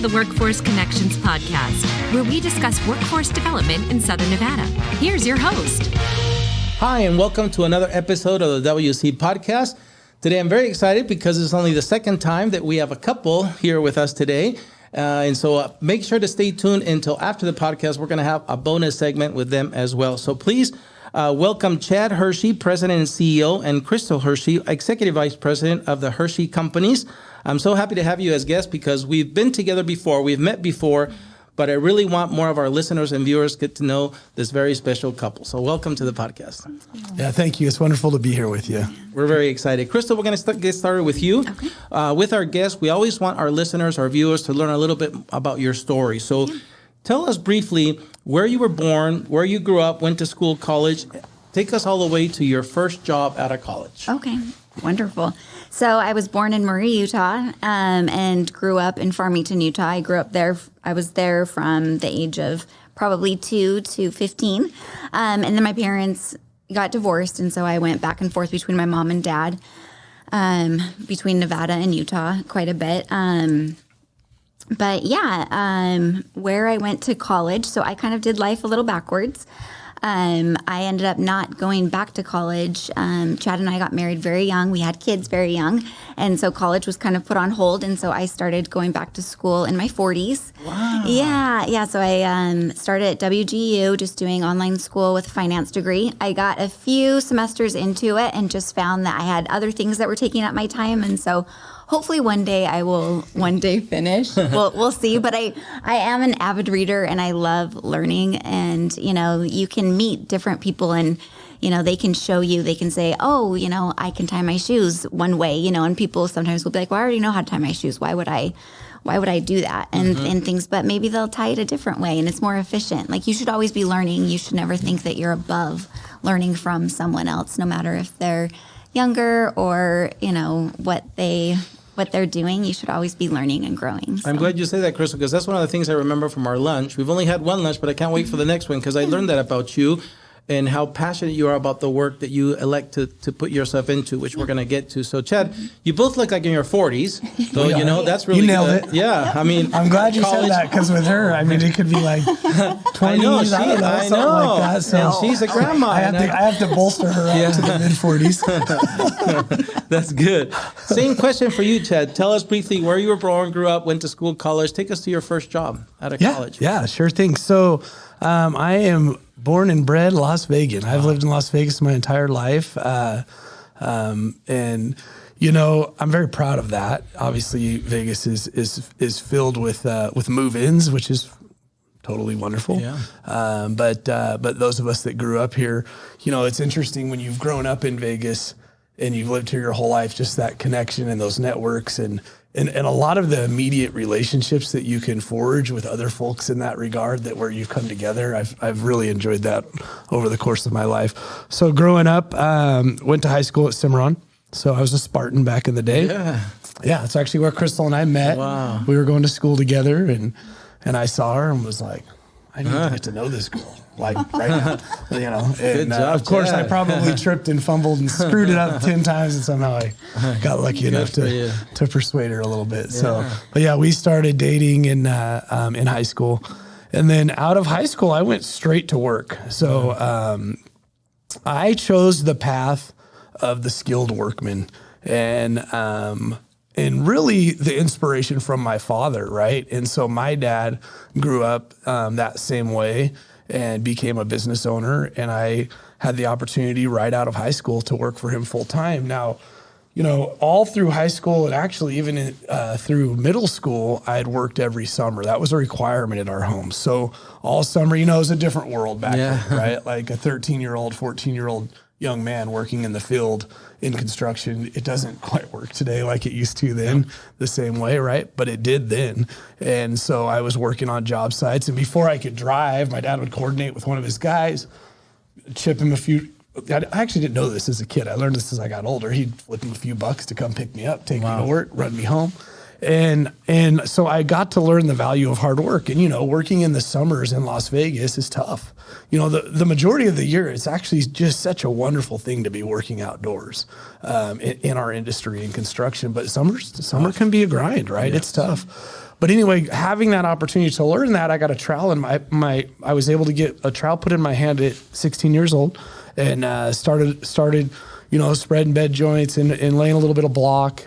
the Workforce Connections podcast, where we discuss workforce development in Southern Nevada. Here's your host. Hi, and welcome to another episode of the WC podcast. Today, I'm very excited because it's only the second time that we have a couple here with us today. And so make sure to stay tuned until after the podcast. We're going to have a bonus segment with them as well. So please welcome Chad Hirschi, President and CEO, and Crystal Hirschi, Executive Vice President of the Hirschi Companies. I'm so happy to have you as guests because we've been together before, we've met before, but I really want more of our listeners and viewers get to know this very special couple. So welcome to the podcast. Yeah, thank you. It's wonderful to be here with you. We're very excited. Crystal, we're going to get started with you. Okay. With our guests, we always want our listeners, our viewers to learn a little bit about your story. So tell us briefly where you were born, where you grew up, went to school, college. Take us all the way to your first job out of college. Okay, wonderful. So I was born in Marie, Utah, and grew up in Farmington, Utah. I grew up there. I was there from the age of probably 2 to 15. And then my parents got divorced, and so I went back and forth between my mom and dad, between Nevada and Utah quite a bit. But where I went to college, so I kind of did life a little backwards. I ended up not going back to college. Chad and I got married very young. We had kids very young. And so college was kind of put on hold. And so I started going back to school in my 40s. Wow. Yeah. So I started at WGU, just doing online school with a finance degree. I got a few semesters into it and just found that I had other things that were taking up my time. And so hopefully one day I will finish. We'll see. But I am an avid reader and I love learning. And, you can meet different people and, they can show you, they can say, oh, I can tie my shoes one way, and people sometimes will be like, well, I already know how to tie my shoes. Why would I do that? And things, but maybe they'll tie it a different way and it's more efficient. Like you should always be learning. You should never think that you're above learning from someone else, no matter if they're younger or, what they're doing. You should always be learning and growing. So. I'm glad you say that, Crystal, because that's one of the things I remember from our lunch. We've only had one lunch, but I can't wait for the next one because I learned that about you and how passionate you are about the work that you elect to put yourself into, which we're going to get to. So, Chad, you both look like in your 40s. So, that's really You nailed good. it. Yeah. I mean, I'm glad you said that because with her, it could be like 20s, something like that. So she's a grandma. I have to bolster her up to the mid-40s. That's good. Same question for you, Chad. Tell us briefly where you were born, grew up, went to school, college. Take us to your first job out of college. Yeah, sure thing. So I am born and bred Las Vegas. I've lived in Las Vegas my entire life. And I'm very proud of that. Obviously, Vegas is filled with move-ins, which is totally wonderful. Yeah. But those of us that grew up here, it's interesting when you've grown up in Vegas and you've lived here your whole life, just that connection and those networks and a lot of the immediate relationships that you can forge with other folks in that regard, that where you've come together. I've really enjoyed that over the course of my life. So growing up, went to high school at Cimarron. So I was a Spartan back in the day. Yeah. It's actually where Crystal and I met. Wow. We were going to school together and I saw her and was like, I need to get to know this girl. Like right now, And job, of course, Chad. I probably tripped and fumbled and screwed it up 10 times, and somehow I got lucky enough to persuade her a little bit. Yeah. So, but yeah, we started dating in high school, and then out of high school, I went straight to work. So I chose the path of the skilled workman, and really the inspiration from my father, right? And so my dad grew up that same way and became a business owner. And I had the opportunity right out of high school to work for him full time. Now, all through high school and actually even through middle school, I had worked every summer. That was a requirement at our home. So all summer, it was a different world back then, right? Like a 13-year-old, 14-year-old young man working in the field in construction. It doesn't quite work today like it used to then, the same way, right? But it did then. And so I was working on job sites, and before I could drive, my dad would coordinate with one of his guys, chip him a few. I actually didn't know this as a kid. I learned this as I got older. He'd flip him a few bucks to come pick me up, take me to work, run me home. And so I got to learn the value of hard work. And, working in the summers in Las Vegas is tough. The majority of the year, it's actually just such a wonderful thing to be working outdoors in our industry in construction. But summer can be a grind, right? Yes. It's tough. But anyway, having that opportunity to learn that, I got a trowel in I was able to get a trowel put in my hand at 16 years old, and started spreading bed joints and laying a little bit of block.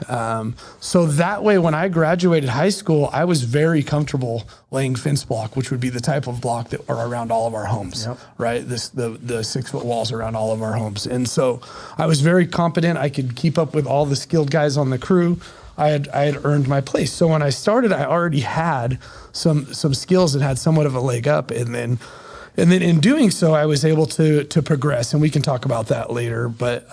So that way, when I graduated high school, I was very comfortable laying fence block, which would be the type of block that are around all of our homes, right? The 6 foot walls around all of our homes. And so I was very competent. I could keep up with all the skilled guys on the crew. I had earned my place. So when I started, I already had some skills and had somewhat of a leg up. And then in doing so, I was able to progress, and we can talk about that later. But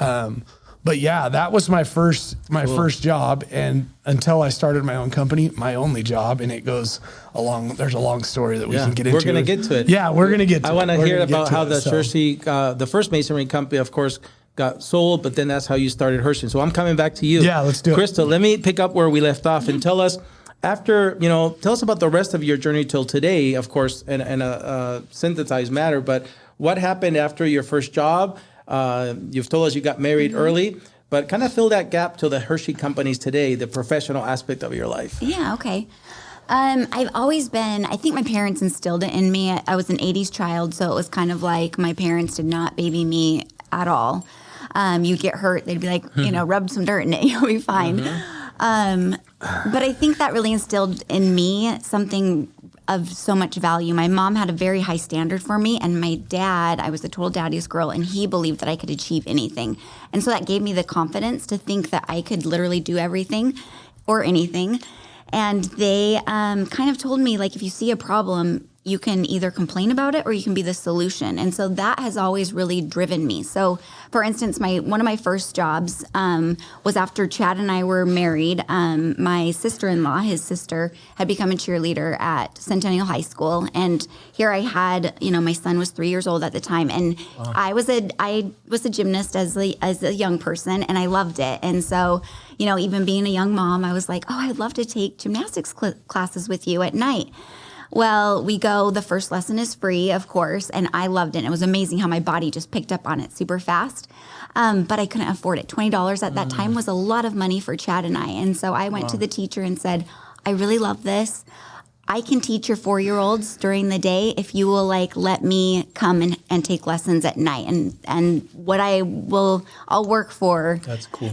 yeah, that was my first job, and until I started my own company, my only job, and it goes along. There's a long story that we can get into. We're going to get to it. Yeah, we're going to get to it. I want to hear about how the Hirschi, the first masonry company, of course, got sold, but then that's how you started Hirschi. So I'm coming back to you. Yeah, let's do it. Crystal, let me pick up where we left off and tell us. Tell us about the rest of your journey till today, of course, in a synthesized matter, but what happened after your first job? You've told us you got married early, but kind of fill that gap to the Hirschi Companies today, the professional aspect of your life. Yeah, okay. I've always been, I think my parents instilled it in me. I was an 80s child, so it was kind of like my parents did not baby me at all. You get hurt, they'd be like, rub some dirt in it, you'll be fine. But I think that really instilled in me something of so much value. My mom had a very high standard for me, and my dad, I was a total daddy's girl, and he believed that I could achieve anything. And so that gave me the confidence to think that I could literally do everything or anything. And they kind of told me, like, if you see a problem, you can either complain about it or you can be the solution. And so that has always really driven me. So, for instance, one of my first jobs was after Chad and I were married. My sister-in-law, his sister, had become a cheerleader at Centennial High School. And here I had, my son was 3 years old at the time. And I was a gymnast as a young person, and I loved it. And so, even being a young mom, I was like, oh, I'd love to take gymnastics classes with you at night. Well, we go, the first lesson is free, of course, and I loved it. It was amazing how my body just picked up on it super fast, but I couldn't afford it. $20 at that time was a lot of money for Chad and I, and so I went to the teacher and said, I really love this. I can teach your 4-year-olds during the day if you will let me come and take lessons at night, and what I'll work for. That's cool.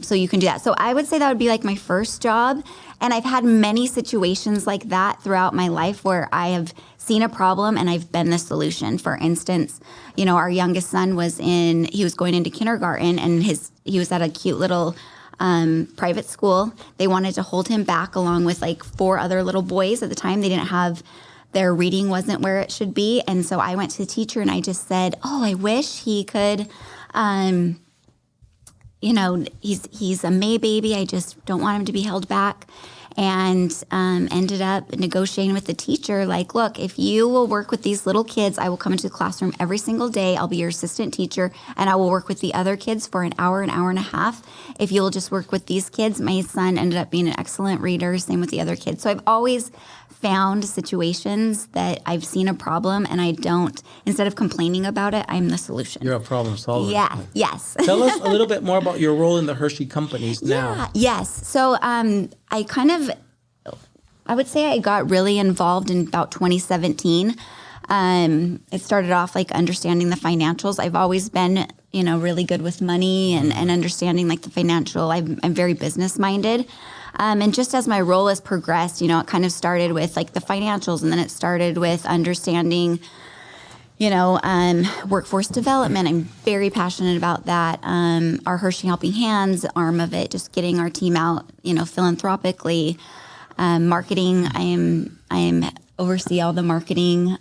So you can do that. So I would say that would be my first job. And I've had many situations like that throughout my life where I have seen a problem and I've been the solution. For instance, our youngest son was going into kindergarten, and he was at a cute little private school. They wanted to hold him back along with 4 other little boys at the time. They didn't have, their reading wasn't where it should be. And so I went to the teacher and I just said, oh, I wish he could, he's a May baby. I just don't want him to be held back. And ended up negotiating with the teacher, look, if you will work with these little kids, I will come into the classroom every single day. I'll be your assistant teacher, and I will work with the other kids for an hour and a half. If you'll just work with these kids. My son ended up being an excellent reader, same with the other kids. So I've always found situations that I've seen a problem, and I don't, instead of complaining about it, I'm the solution. You're a problem solver. Yeah, yes. Tell us a little bit more about your role in the Hirschi Companies now. Yeah, yes. So I would say I got really involved in about 2017. It started off understanding the financials. I've always been, really good with money and understanding the financial. I'm very business minded. And just as my role has progressed, it kind of started with the financials, and then it started with understanding, workforce development. I'm very passionate about that. Our Hirschi Helping Hands arm of it, just getting our team out, philanthropically. Marketing, I am oversee all the marketing,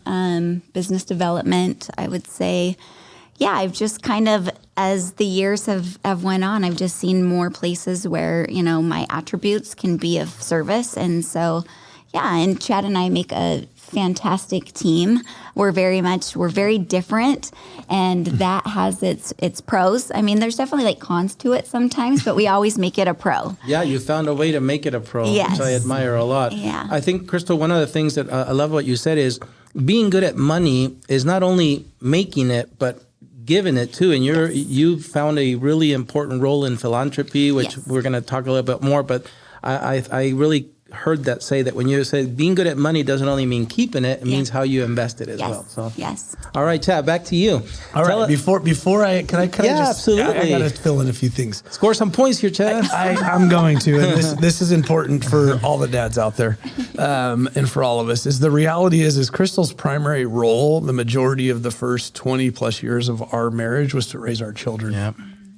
business development. I would say, yeah, I've just kind of, as the years have went on, I've just seen more places where, my attributes can be of service. And so, yeah, and Chad and I make a fantastic team. We're very different, and that has its pros. I mean, there's definitely cons to it sometimes, but we always make it a pro. Yeah, you found a way to make it a pro, yes. Which I admire a lot. Yeah. I think, Crystal, one of the things that I love what you said is being good at money is not only making it, but giving it too. And you've found a really important role in philanthropy, which yes. we're going to talk a little bit more, but I really heard that say that when you say being good at money doesn't only mean keeping it, it means how you invest it as well. So yes. All right, Chad, back to you. All right. Before I can I just absolutely. I got to fill in a few things. Score some points here, Chad. I'm going to, and this is important for all the dads out there, and for all of us. Is the reality is Crystal's primary role, the majority of the first 20 plus years of our marriage, was to raise our children. Yep.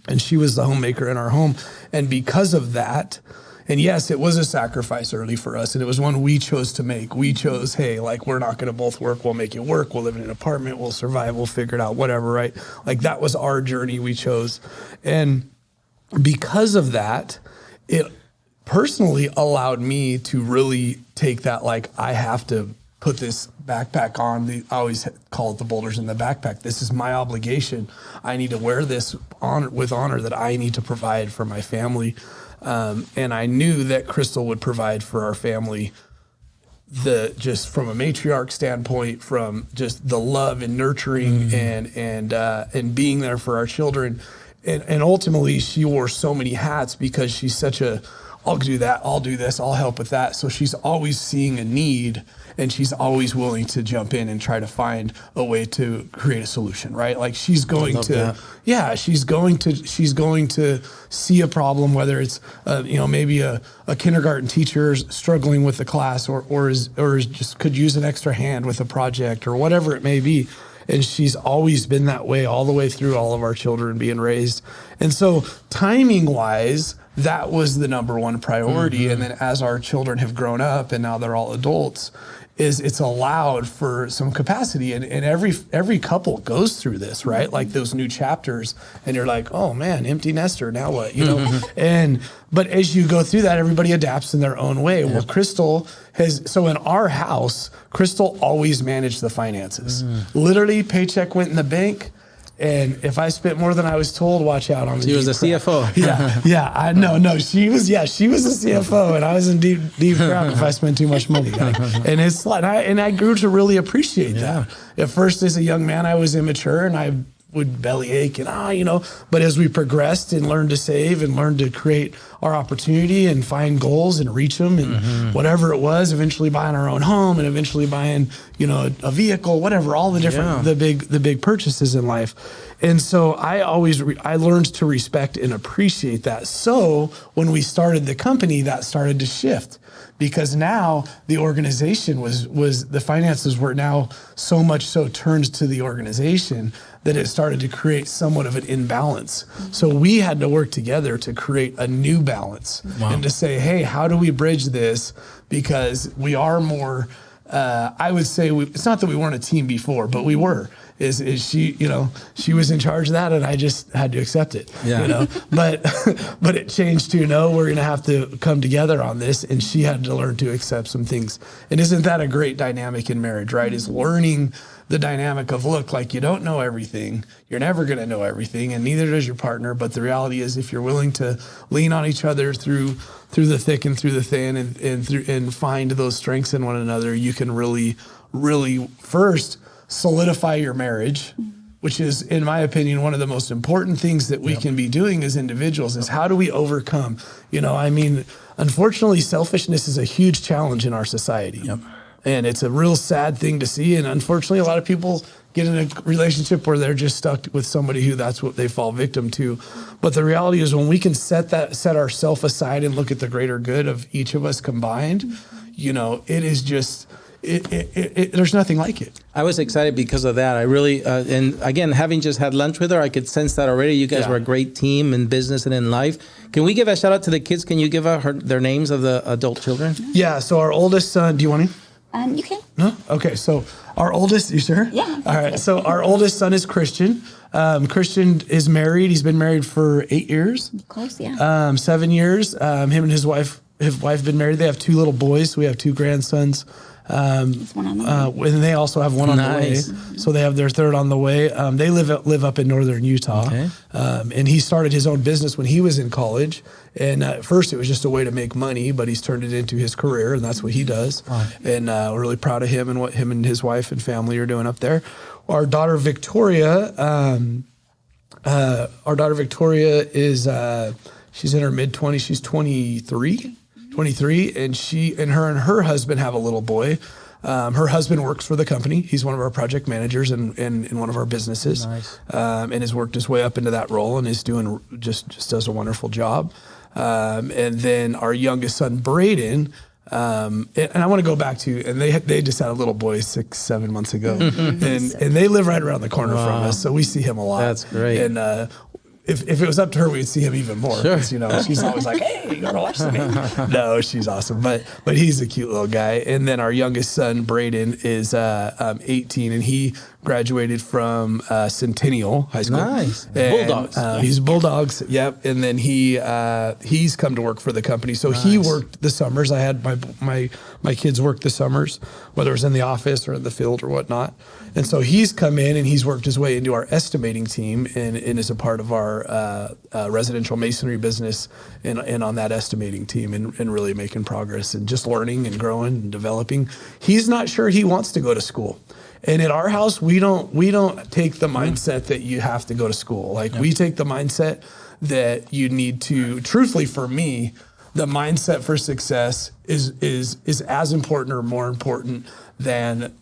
And she was the homemaker in our home, and because of that. And yes, it was a sacrifice early for us, and it was one we chose to make. We chose, hey, like, we're not going to both work. We'll make it work. We'll live in an apartment. We'll survive. We'll figure it out, whatever, right? Like, that was our journey we chose. And because of that, it personally allowed me to really take that, like, I have to put this backpack on. I always call it the boulders in the backpack. This is my obligation. I need to wear this with honor that I need to provide for my family. And I knew that Crystal would provide for our family, just from a matriarch standpoint, from just the love and nurturing and being there for our children. And ultimately, she wore so many hats because she's such I'll do that, I'll do this, I'll help with that. So she's always seeing a need, and she's always willing to jump in and try to find a way to create a solution, right? Like, she's going to, she's going to see a problem, whether it's, maybe a kindergarten teacher struggling with the class, or is just could use an extra hand with a project or whatever it may be. And she's always been that way all the way through all of our children being raised. And so timing wise, that was the number one priority. And then as our children have grown up and now they're all adults, it's allowed for some capacity. And every couple goes through this, right? Like those new chapters, and you're like, oh man, empty nester, now what? But as you go through that, everybody adapts in their own way. Well, Crystal so in our house, Crystal always managed the finances. Literally, paycheck went in the bank. And if I spent more than I was told, watch out on the She was a CFO. No, she was a CFO, and I was in deep crap if I spent too much money. And it's like, I grew to really appreciate that. At first, as a young man, I was immature, and I would bellyache and but as we progressed and learned to save and learned to create our opportunity and find goals and reach them and whatever it was, eventually buying our own home and eventually buying a vehicle, whatever, all the different the big purchases in life. And so I learned to respect and appreciate that. So when we started the company, that started to shift. Because now the organization was the finances were now so much so turned to the organization that it started to create somewhat of an imbalance. So we had to work together to create a new balance and to say, hey, how do we bridge this? Because we are more, I would say, it's not that we weren't a team before, but we were. Is she, she was in charge of that, and I just had to accept it, but it changed to, we're going to have to come together on this. And she had to learn to accept some things. And isn't that a great dynamic in marriage, right? Is learning the dynamic of, look, like, you don't know everything. You're never going to know everything, and neither does your partner. But the reality is, if you're willing to lean on each other through the thick and through the thin and find those strengths in one another, you can really, really first solidify your marriage, which is, in my opinion, one of the most important things that we can be doing as individuals, is how do we overcome, unfortunately, selfishness is a huge challenge in our society. And it's a real sad thing to see. And unfortunately, a lot of people get in a relationship where they're just stuck with somebody who that's what they fall victim to. But the reality is, when we can set ourselves aside and look at the greater good of each of us combined, it is just, there's nothing like it. I was excited because of that. I really, and again, having just had lunch with her, I could sense that already. You guys were a great team in business and in life. Can we give a shout out to the kids? Can you give their names of the adult children? Yeah. So our oldest son, do you want to? You can. No? Okay. So our oldest, you sure? Yeah. All right. So our oldest son is Christian. Christian is married. He's been married for 8 years. Close, yeah. 7 years. Him and his wife been married. They have 2 little boys. So we have 2 grandsons. One on the way. And they also have one on the way. So they have their third on the way. They live up in northern Utah. Okay. And he started his own business when he was in college. And at first it was just a way to make money, but he's turned it into his career, and that's what he does. Wow. And we're really proud of him and what him and his wife and family are doing up there. Our daughter Victoria is she's in her mid-20s. She's 23. 23, and her husband have a little boy. Her husband works for the company. He's one of our project managers in one of our businesses. Nice. And has worked his way up into that role and is doing just does a wonderful job. And then our youngest son, Braden, and I want to go back to, and they just had a little boy 6-7 months ago, and they live right around the corner from us, so we see him a lot. That's great. And if it was up to her, we'd see him even more. Sure. 'Cause, she's always like, "Hey, you gotta watch the baby." No, she's awesome, but he's a cute little guy. And then our youngest son, Braden, is 18, and he graduated from Centennial High School. Nice. And, Bulldogs. He's Bulldogs. Yep. And then he's come to work for the company. So he worked the summers. I had my kids work the summers, whether it was in the office or in the field or whatnot. And so he's come in and he's worked his way into our estimating team and is a part of our residential masonry business and on that estimating team and really making progress and just learning and growing and developing. He's not sure he wants to go to school. And at our house, we don't take the mindset that you have to go to school. Like we take the mindset that you need to, truthfully for me, the mindset for success is as important or more important than,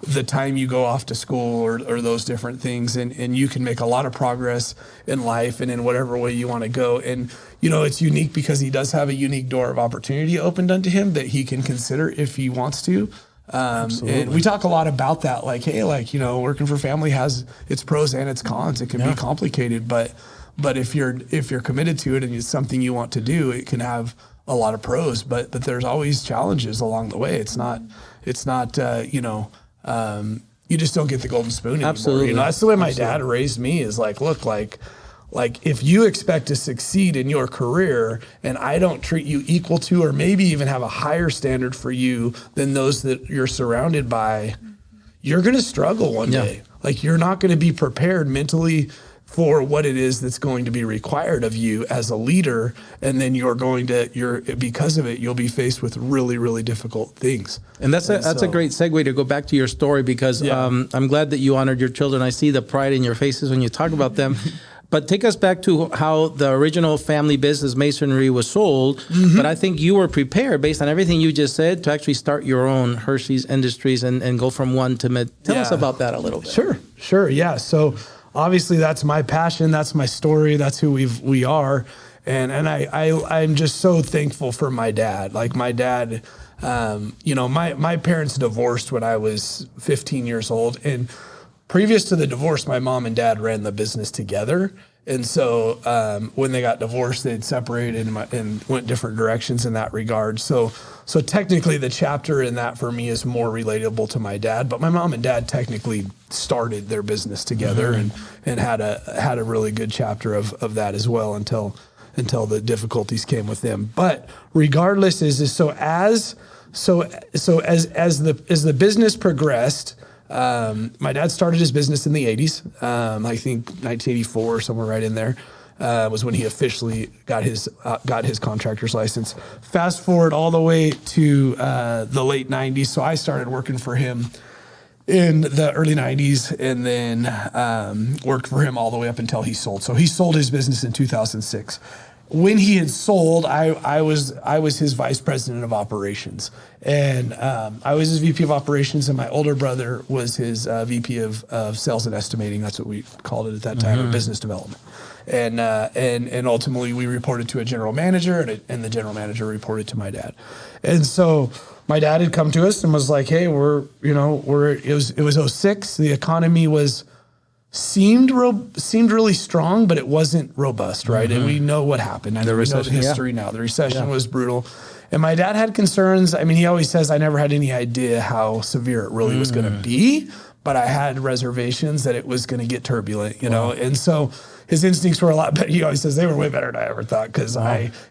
the time you go off to school or those different things. And you can make a lot of progress in life and in whatever way you want to go. And, it's unique because he does have a unique door of opportunity opened unto him that he can consider if he wants to. And we talk a lot about that, like, hey, working for family has its pros and its cons. It can be complicated, but if you're committed to it and it's something you want to do, it can have a lot of pros, but there's always challenges along the way. It's not you just don't get the golden spoon anymore. Absolutely. That's the way my dad raised me is like, look, like if you expect to succeed in your career and I don't treat you equal to, or maybe even have a higher standard for you than those that you're surrounded by, you're going to struggle one day. Like you're not going to be prepared mentally for what it is that's going to be required of you as a leader. And then because of it, you'll be faced with really, really difficult things. And that's a great segue to go back to your story because I'm glad that you honored your children. I see the pride in your faces when you talk about them. But take us back to how the original family business masonry was sold. Mm-hmm. But I think you were prepared based on everything you just said to actually start your own Hirschi's Industries and go from one to mid. Tell us about that a little bit. Sure. Yeah. So obviously that's my passion. That's my story. That's who we are. And I'm just so thankful for my dad. Like my dad, my parents divorced when I was 15 years old. And previous to the divorce, my mom and dad ran the business together. And so when they got divorced, they'd separated and went different directions in that regard. So technically the chapter in that for me is more relatable to my dad. But my mom and dad technically started their business together and had a really good chapter of that as well until the difficulties came with them. But regardless, as the business progressed, my dad started his business in the 80s. I think 1984 or somewhere right in there was when he officially got his contractor's license. Fast forward all the way to the late 90s. So I started working for him in the early 90s and then worked for him all the way up until he sold. So he sold his business in 2006. When he had sold, I was his vice president of operations, and I was his VP of operations, and my older brother was his VP of sales and estimating. That's what we called it at that time, or business development. And ultimately we reported to a general manager, and the general manager reported to my dad. And so my dad had come to us and was like, "Hey, it was 06. The economy seemed really strong, but it wasn't robust, right?" And we know what happened. We know the history now. The recession was brutal. And my dad had concerns. I mean, he always says, I never had any idea how severe it really was going to be, but I had reservations that it was going to get turbulent, And so his instincts were a lot better. He always says they were way better than I ever thought because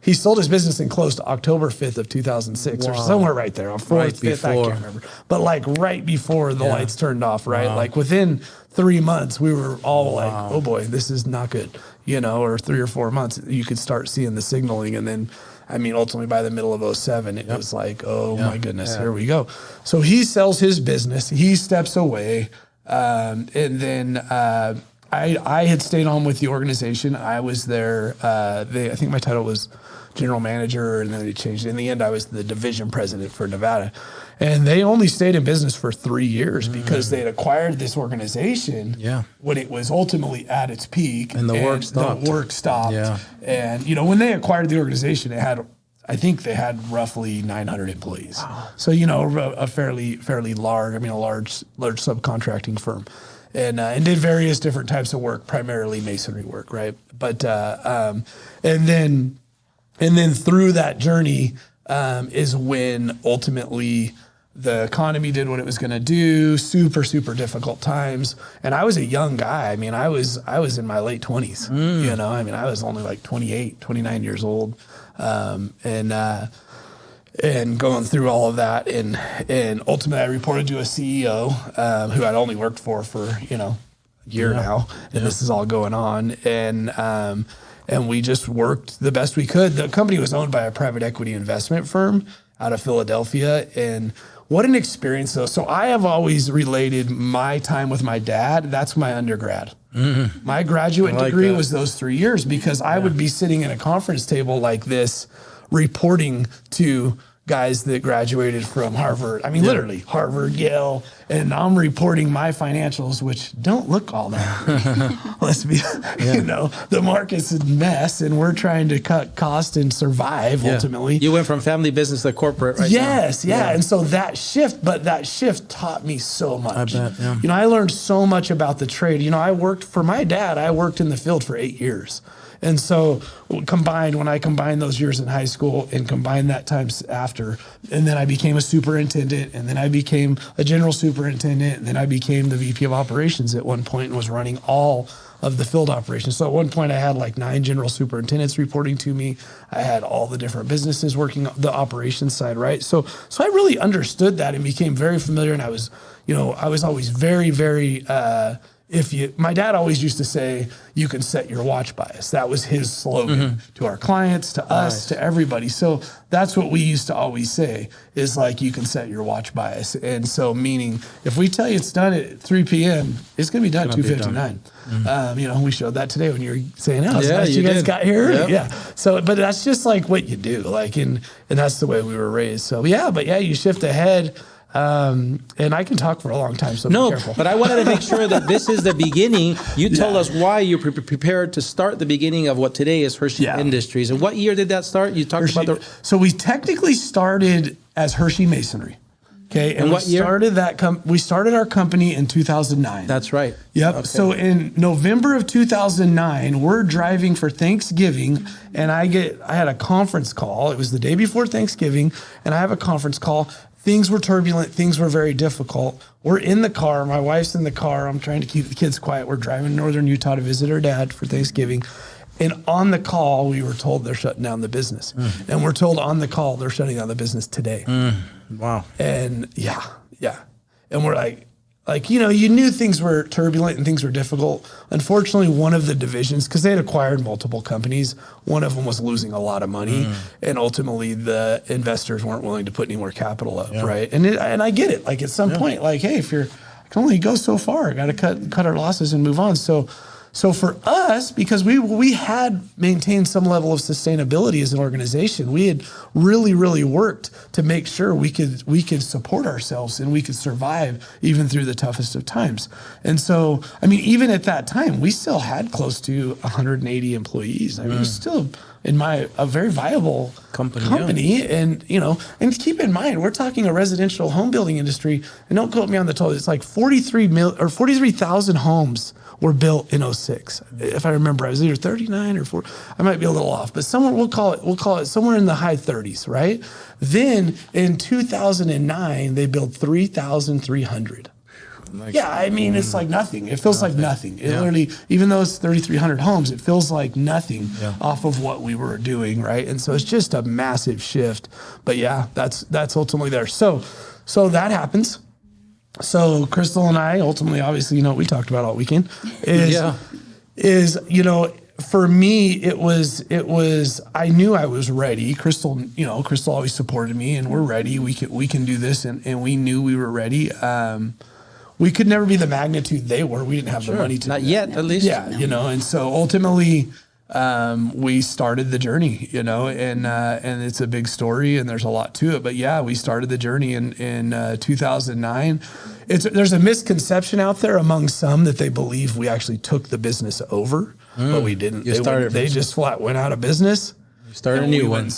he sold his business and closed October 5th of 2006 or somewhere right there on 4th, 5th, I can't remember. But like right before the lights turned off, right? Like within 3 months, we were all like, oh boy, this is not good, or 3 or 4 months, you could start seeing the signaling. And then, ultimately by the middle of 07, it was like, my goodness, here we go. So he sells his business, he steps away. And then I had stayed on with the organization. I was there. I think my title was general manager, and then they changed it. In the end, I was the division president for Nevada. And they only stayed in business for 3 years because they had acquired this organization when it was ultimately at its peak. And the work stopped. Yeah. And, when they acquired the organization, I think they had roughly 900 employees. Wow. So, a fairly large, a large subcontracting firm. And did various different types of work, primarily masonry work, right? But, and then through that journey is when ultimately the economy did what it was going to do. Super, super difficult times. And I was a young guy. I was in my late 20s. I was only like 28, 29 years old, and going through all of that. And ultimately, I reported to a CEO who I'd only worked for a year now, and this is all going on. And we just worked the best we could. The company was owned by a private equity investment firm out of Philadelphia. And what an experience, though. So I have always related my time with my dad. That's my undergrad. Mm-hmm. My graduate degree was those 3 years, because I would be sitting at a conference table like this, reporting to guys that graduated from Harvard. Literally Harvard, Yale, and I'm reporting my financials, which don't look all that. Let's be, the market's a mess, and we're trying to cut costs and survive ultimately. You went from family business to corporate, right? Yes, yeah. And so that shift taught me so much. I bet, I learned so much about the trade. I worked for my dad. I worked in the field for 8 years. And so when I combined those years in high school and combined that time after, and then I became a superintendent, and then I became a general superintendent, and then I became the VP of operations at one point and was running all of the field operations. So at one point I had like 9 general superintendents reporting to me. I had all the different businesses working the operations side, right? So I really understood that and became very familiar. And I was always very, very, my dad always used to say, you can set your watch by us. That was his slogan to our clients, to us, to everybody. So that's what we used to always say, is like, you can set your watch by us. And so meaning, if we tell you it's done at 3 p.m., it's going to be done at 2:59. We showed that today when you were saying, it's nice you guys got here early. Yeah. So, but that's just like what you do, and that's the way we were raised. So you shift ahead. And I can talk for a long time, so be careful. But I wanted to make sure that this is the beginning. You told us why you prepared to start the beginning of what today is Hirschi Industries. And what year did that start? You talked about So we technically started as Hirschi Masonry. Okay, and what year? We started our company in 2009. That's right. Yep. Okay. So in November of 2009, we're driving for Thanksgiving, and I had a conference call. It was the day before Thanksgiving, and I have a conference call. Things were turbulent. Things were very difficult. We're in the car. My wife's in the car. I'm trying to keep the kids quiet. We're driving to northern Utah to visit her dad for Thanksgiving. And on the call, we were told they're shutting down the business. And we're told on the call they're shutting down the business today. Wow. And yeah. And we're like, you knew things were turbulent and things were difficult. Unfortunately, one of the divisions, because they had acquired multiple companies, one of them was losing a lot of money. And ultimately, the investors weren't willing to put any more capital up, right? And I get it. Like at some point, hey, I can only go so far. I got to cut our losses and move on. So for us, because we had maintained some level of sustainability as an organization, we had really, really worked to make sure we could support ourselves and we could survive even through the toughest of times. And so, even at that time, we still had close to 180 employees. It was still a very viable company. And keep in mind, we're talking a residential home building industry, and don't quote me on the total. It's like 43,000 homes were built in 2006. If I remember, I was either 39 or 40. I might be a little off, but somewhere we'll call it somewhere in the high 30s, right? Then in 2009, they built 3,300. It's like nothing. It feels like nothing. It literally, even though it's 3,300 homes, it feels like nothing off of what we were doing, right? And so it's just a massive shift. But that's ultimately there. So that happens. So Crystal and I ultimately, obviously, we talked about all weekend for me, it was, I knew I was ready. Crystal always supported me, and we're ready. We can do this. And we knew we were ready. we could never be the magnitude they were. We didn't have the money to not yet, at least. Yeah, and so ultimately, we started the journey, and it's a big story and there's a lot to it. But yeah, we started the journey in 2009. There's a misconception out there among some that they believe we actually took the business over, but we didn't. They just flat went out of business. Started a new one.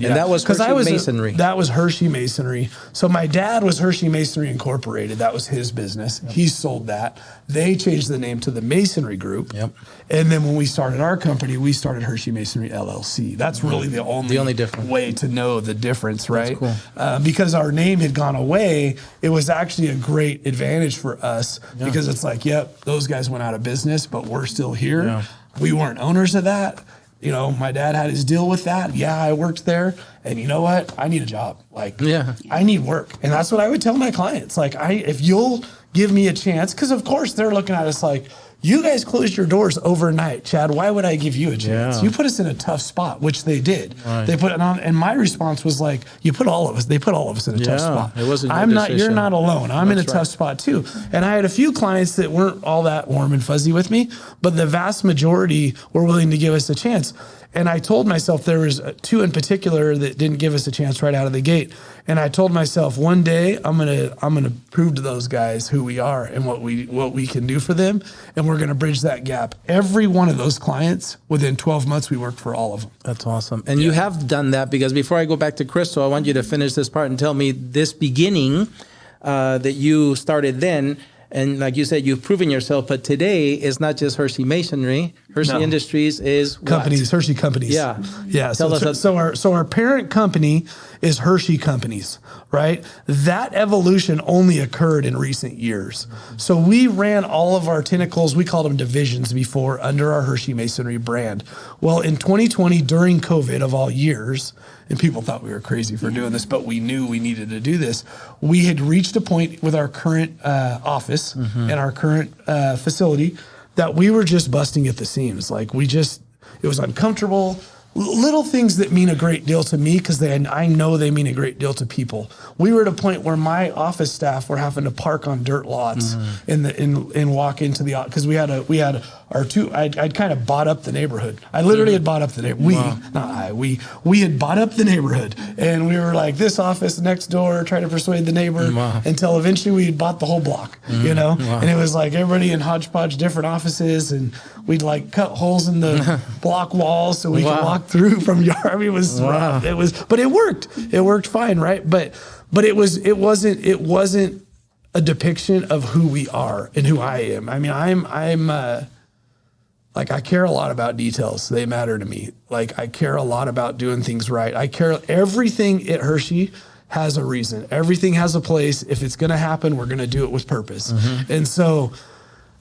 Yeah. And that was Hirschi Masonry. That was Hirschi Masonry. So my dad was Hirschi Masonry Incorporated. That was his business. Yep. He sold that. They changed the name to the Masonry Group. Yep. And then when we started our company, we started Hirschi Masonry LLC. That's really the only difference. Way to know the difference, right? That's cool. Because our name had gone away, it was actually a great advantage for us because it's like, yep, those guys went out of business, but we're still here. Yeah. We weren't owners of that. My dad had his deal with that. Yeah, I worked there. And you know what? I need a job. I need work. And that's what I would tell my clients. If you'll give me a chance, because of course they're looking at us like, you guys closed your doors overnight, Chad. Why would I give you a chance? Yeah. You put us in a tough spot, which they did. Right. They put it on, and my response was like, they put all of us in a tough spot. It wasn't you're not alone. I'm in a tough spot too. And I had a few clients that weren't all that warm and fuzzy with me, but the vast majority were willing to give us a chance. And I told myself there was two in particular that didn't give us a chance right out of the gate. And I told myself one day I'm gonna prove to those guys who we are and what we can do for them, and we're gonna bridge that gap. Every one of those clients, within 12 months, we worked for all of them. That's awesome. And you have done that, because before I go back to Crystal, I want you to finish this part and tell me this beginning that you started then. And like you said, you've proven yourself, but today is not just Hirschi Masonry. Hirschi Industries is companies, Hirschi Companies. Yeah. Yeah. So our parent company is Hirschi Companies, right? That evolution only occurred in recent years. So we ran all of our tentacles, we called them divisions before, under our Hirschi Masonry brand. Well, in 2020, during COVID of all years, and people thought we were crazy for doing this, but we knew we needed to do this. We had reached a point with our current office and our current facility that we were just busting at the seams. It was uncomfortable. Little things that mean a great deal to me, because I know they mean a great deal to people. We were at a point where my office staff were having to park on dirt lots and walk into the office, because we had our two. I'd kind of bought up the neighborhood. I literally had bought up the neighborhood. We had bought up the neighborhood, and we were like this office next door, trying to persuade the neighbor until eventually we had bought the whole block. And it was like everybody in hodgepodge, different offices, and we'd cut holes in the block walls so we could walk through from yard. I mean, it was rough. But it worked. It worked fine, right? But it wasn't a depiction of who we are and who I am. I mean, I care a lot about details. They matter to me. I care a lot about doing things right. Everything at Hirschi has a reason. Everything has a place. If it's going to happen, we're going to do it with purpose. And so,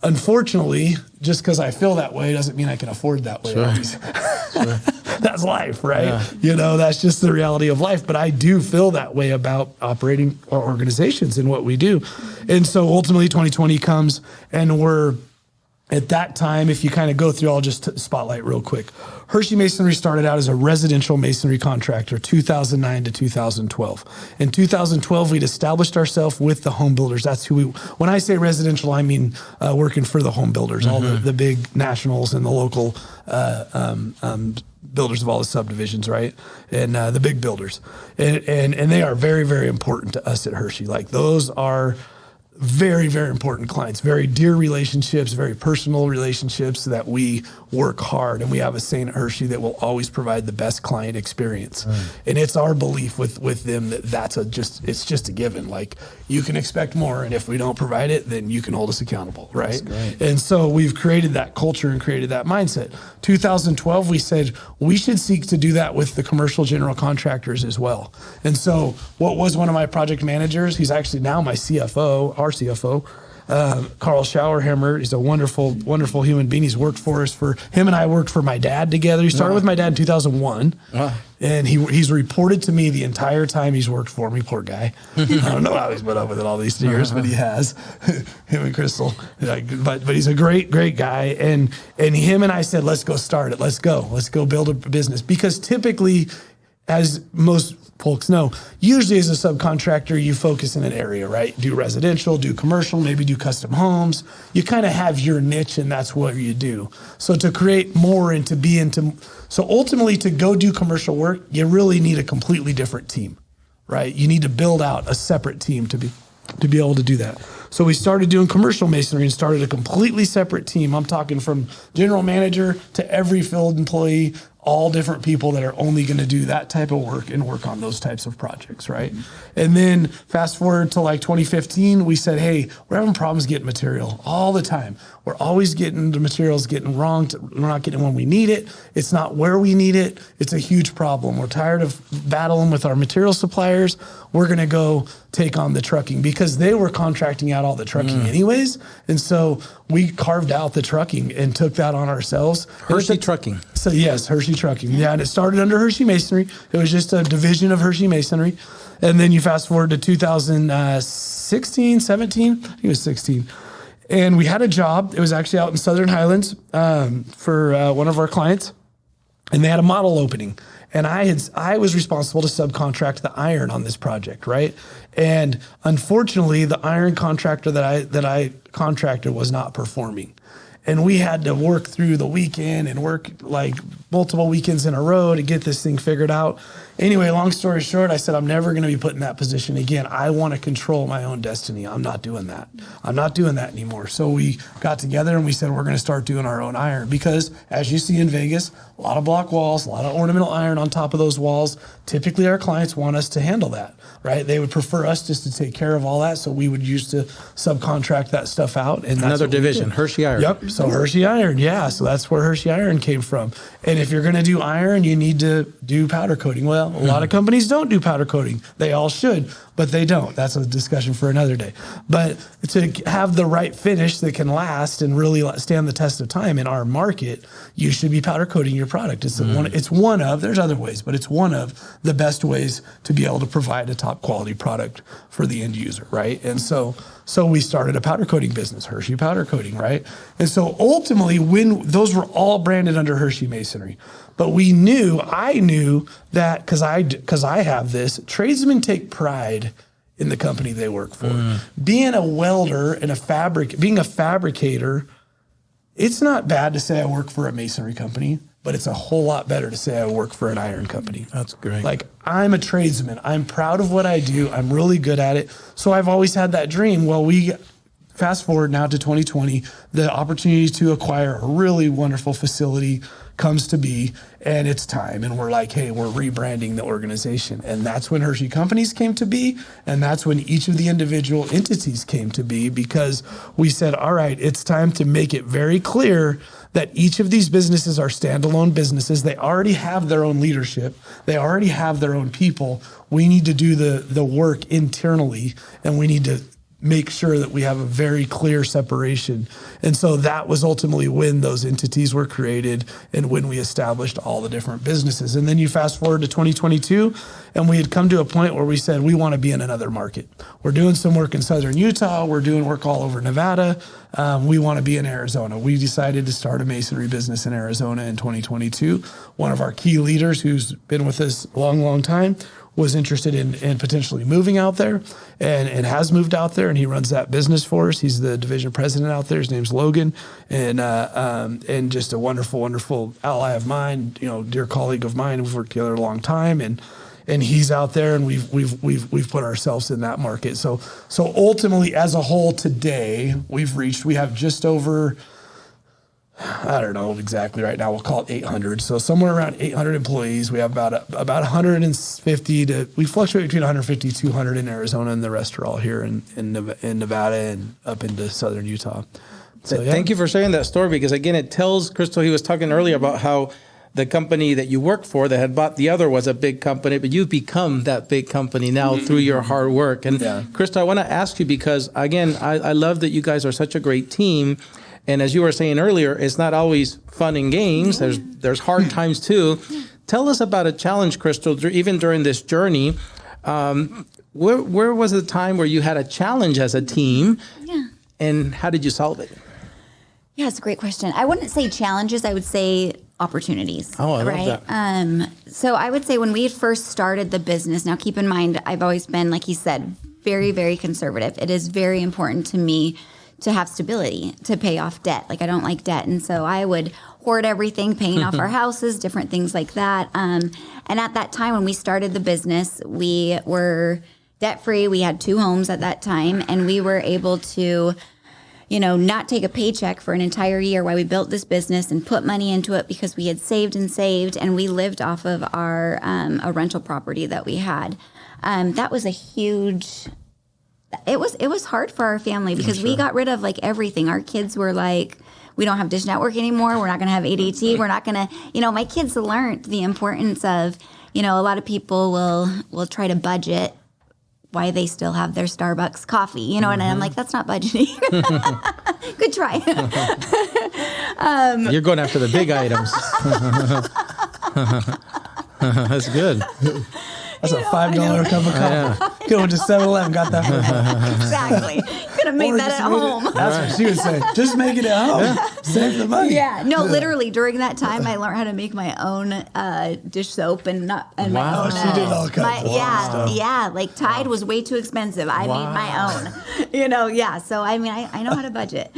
unfortunately, just because I feel that way doesn't mean I can afford that way. Sure. That's life, right? Yeah. That's just the reality of life. But I do feel that way about operating our organizations and what we do. And so ultimately 2020 comes, and we're at that time, if you kind of go through, I'll just spotlight real quick. Hirschi Masonry started out as a residential masonry contractor, 2009 to 2012. In 2012, we'd established ourselves with the home builders. That's who when I say residential, I mean working for the home builders, all the big nationals and the local builders of all the subdivisions, right? And the big builders. And they are very, very important to us at Hirschi. Those are very, very important clients, very dear relationships, very personal relationships that we work hard. And we have a saying at Hirschi that will always provide the best client experience. And it's our belief with them that it's just a given. You can expect more, and if we don't provide it, then you can hold us accountable, right? And so we've created that culture and created that mindset. 2012, we said we should seek to do that with the commercial general contractors as well. And so what was one of my project managers, he's actually now my CFO, our CFO, Carl Schauerhammer. He's a wonderful, wonderful human being. He's worked for us him and I worked for my dad together. He started with my dad in 2001. And he's reported to me the entire time he's worked for me, poor guy. I don't know how he's put up with it all these years, but he has. Him and Crystal. But he's a great, great guy. And him and I said, let's go start it. Let's go build a business. Because typically, as most folks know, usually as a subcontractor, you focus in an area, right? Do residential, do commercial, maybe do custom homes. You kind of have your niche and that's what you do. So to create more and to be so ultimately to go do commercial work, you really need a completely different team, right? You need to build out a separate team to be able to do that. So we started doing commercial masonry and started a completely separate team. I'm talking from general manager to every field employee, all different people that are only going to do that type of work and work on those types of projects, right? And then fast forward to like 2015, we said, hey, we're having problems getting material all the time. We're always getting the materials getting wrong. We're not getting when we need it. It's not where we need it. It's a huge problem. We're tired of battling with our material suppliers. We're going to go take on the trucking because they were contracting out all the trucking anyways. And so we carved out the trucking and took that on ourselves. Hirschi Trucking. So yes, Hirschi Trucking. Yeah, and it started under Hirschi Masonry. It was just a division of Hirschi Masonry. And then you fast forward to 2016, 17, I think it was 16. And we had a job. It was actually out in Southern Highlands for one of our clients. And they had a model opening. And I was responsible to subcontract the iron on this project, right? And unfortunately, the iron contractor that I contracted was not performing. And we had to work through the weekend and work like multiple weekends in a row to get this thing figured out. Anyway, long story short, I said, I'm never going to be put in that position again. I want to control my own destiny. I'm not doing that. I'm not doing that anymore. So we got together and we said, we're going to start doing our own iron because as you see in Vegas, a lot of block walls, a lot of ornamental iron on top of those walls. Typically our clients want us to handle that, right? They would prefer us just to take care of all that. So we would use to subcontract that stuff out. And another division, Hirschi Iron. Yep. So Hirschi Iron. Yeah. So that's where Hirschi Iron came from. And if you're going to do iron, you need to do powder coating. Well, a lot of companies don't do powder coating. They all should, but they don't. That's a discussion for another day. But to have the right finish that can last and really stand the test of time in our market, you should be powder coating your product. It's one of, there's other ways, but it's one of the best ways to be able to provide a top quality product for the end user, right? And so we started a powder coating business, Hirschi Powder Coating, right? And so ultimately, when those were all branded under Hirschi Masonry, but I knew that because I have this, tradesmen take pride in the company they work for. Being a welder and being a fabricator, it's not bad to say I work for a masonry company, but it's a whole lot better to say I work for an iron company. That's great. Like I'm a tradesman. I'm proud of what I do. I'm really good at it. So I've always had that dream. Well, we fast forward now to 2020, the opportunity to acquire a really wonderful facility comes to be, and it's time. And we're like, hey, we're rebranding the organization. And that's when Hirschi Companies came to be. And that's when each of the individual entities came to be, because we said, all right, it's time to make it very clear that each of these businesses are standalone businesses. They already have their own leadership. They already have their own people. We need to do the work internally, and we need to make sure that we have a very clear separation. And so that was ultimately when those entities were created and when we established all the different businesses. And then you fast forward to 2022, and we had come to a point where we said, we want to be in another market. We're doing some work in Southern Utah. We're doing work all over Nevada. We want to be in Arizona. We decided to start a masonry business in Arizona in 2022. One of our key leaders who's been with us a long, long time was interested in potentially moving out there and has moved out there, and he runs that business for us. He's the division president out there. His name's Logan, and just a wonderful, wonderful ally of mine, dear colleague of mine. We've worked together a long time, and he's out there, and we've put ourselves in that market. So ultimately, as a whole today, we have just over, I don't know exactly right now, we'll call it 800. So somewhere around 800 employees. We have about 150 we fluctuate between 150, 200 in Arizona, and the rest are all here in Nevada and up into Southern Utah. So, yeah. Thank you for sharing that story, because again, it tells, Crystal, he was talking earlier about how the company that you worked for that had bought the other was a big company, but you've become that big company now through your hard work. And Crystal, I want to ask you, because again, I love that you guys are such a great team. And as you were saying earlier, it's not always fun and games. There's hard times too. Tell us about a challenge, Crystal, even during this journey. Where was the time where you had a challenge as a team? Yeah. And how did you solve it? Yeah, it's a great question. I wouldn't say challenges. I would say opportunities. Oh, I love that. So I would say when we first started the business, now keep in mind, I've always been, like he said, very, very conservative. It is very important to me to have stability, to pay off debt. Like I don't like debt. And so I would hoard everything, paying off our houses, different things like that. And at that time when we started the business, we were debt-free. We had 2 homes at that time, and we were able to, not take a paycheck for an entire year while we built this business and put money into it because we had saved, and we lived off of our a rental property that we had. That was a huge. It was hard for our family because we got rid of like everything. Our kids were like, we don't have Dish Network anymore. We're not going to have ADT. We're not going to, my kids learned the importance of, a lot of people will try to budget why they still have their Starbucks coffee, and I'm like, that's not budgeting. Good try. You're going after the big items. That's good. That's a $5 cup of coffee. Going to 7-Eleven, got that for Exactly. Could have made that at home. That's what she would say. Just make it at home. Save the money. Yeah. No, literally during that time, I learned how to make my own dish soap and my own. She did all kinds of stuff. Yeah. Like Tide was way too expensive. I made my own. Yeah. So I mean, I know how to budget.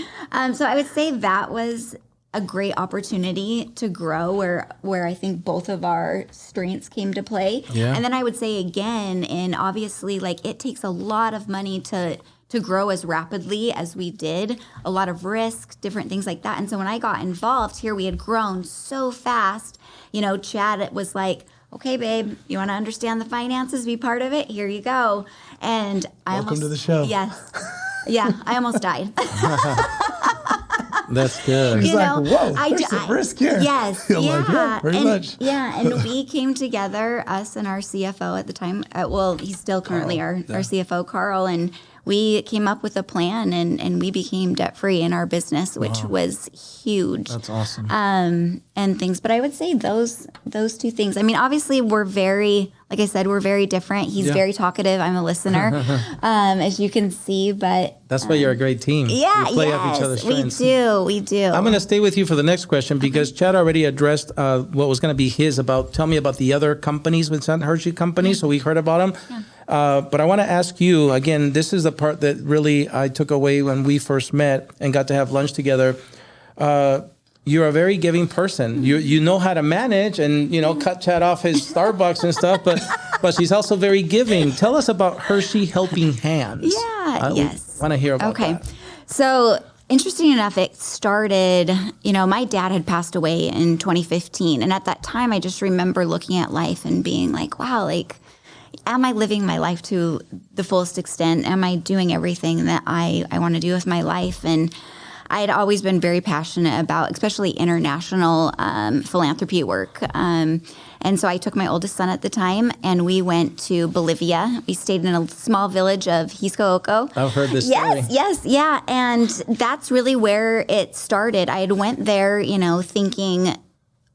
So I would say that was a great opportunity to grow where I think both of our strengths came to play. Yeah. And then I would say again, and obviously like it takes a lot of money to grow as rapidly as we did, a lot of risk, different things like that. And so when I got involved here, we had grown so fast. Chad was like, okay, babe, you want to understand the finances, be part of it? Here you go. And Welcome to the show. Yes. Yeah, I almost died. That's good. He's like, whoa, there's some risk here. Yes. Yeah, pretty much. Yeah, and we came together, us and our CFO at the time. He's still currently our CFO, Carl, and we came up with a plan and we became debt-free in our business, which was huge. That's awesome. And things. But I would say those 2 things. I mean, obviously we're very, like I said, we're very different. He's very talkative. I'm a listener, as you can see, but. That's why you're a great team. Yeah, you play off each other's strengths. We do. I'm going to stay with you for the next question because Chad already addressed what was going to be tell me about the other companies with Hirschi Companies. So we heard about them. Yeah. But I want to ask you, again, this is the part that really I took away when we first met and got to have lunch together. You're a very giving person. You know how to manage and, cut Chad off his Starbucks and stuff, but she's also very giving. Tell us about Hirschi Helping Hands. Yeah, yes. I want to hear about that. Okay. So interesting enough, it started, my dad had passed away in 2015. And at that time, I just remember looking at life and being like, wow, like, am I living my life to the fullest extent? Am I doing everything that I want to do with my life? And I had always been very passionate about, especially international philanthropy work. And so I took my oldest son at the time, and we went to Bolivia. We stayed in a small village of Hirschi. I've heard this story. Yes, yeah. And that's really where it started. I had went there, thinking,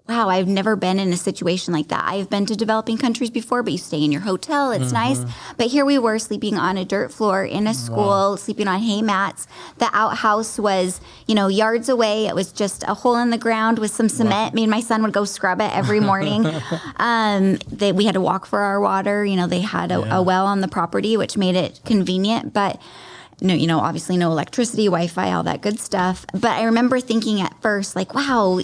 wow, I've never been in a situation like that. I've been to developing countries before, but you stay in your hotel. It's nice. But here we were sleeping on a dirt floor in a school, sleeping on hay mats. The outhouse was, yards away. It was just a hole in the ground with some cement. Me and my son would go scrub it every morning. We had to walk for our water. They had a well on the property, which made it convenient. But no, obviously no electricity, Wi-Fi, all that good stuff. But I remember thinking at first, like, wow,